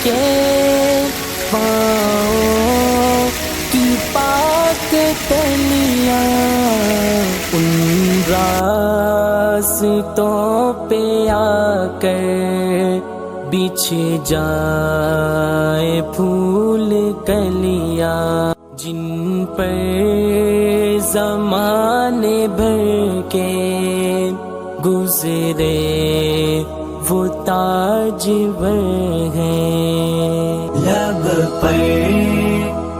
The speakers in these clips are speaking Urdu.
کے پاؤں کی پاک تلیاں ان راستوں پہ آ کر بچھ جائے پھول کلیاں، جن پر زمانے بھر کے گزرے وہ تاجور ہیں۔ لب پر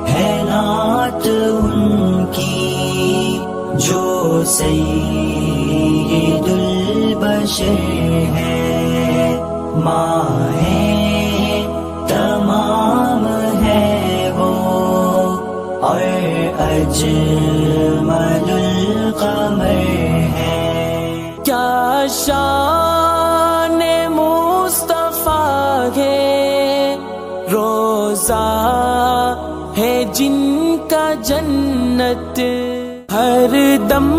ہے نعت ان کی جو سید البشر ہے، ماں ہے تمام ہے وہ اور اجمل القمر ہے۔ کیا شان مصطفیٰ ہے، روزہ ہے جن کا جنت ہر دم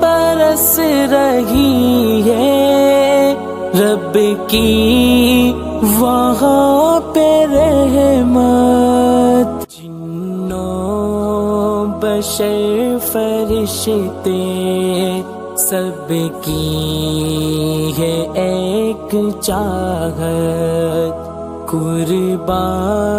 برس رہی ہے، رب کی وہاں پہ رحمت، جنوں بشر فرشتے سب کی ہے ایک چاہت، قربان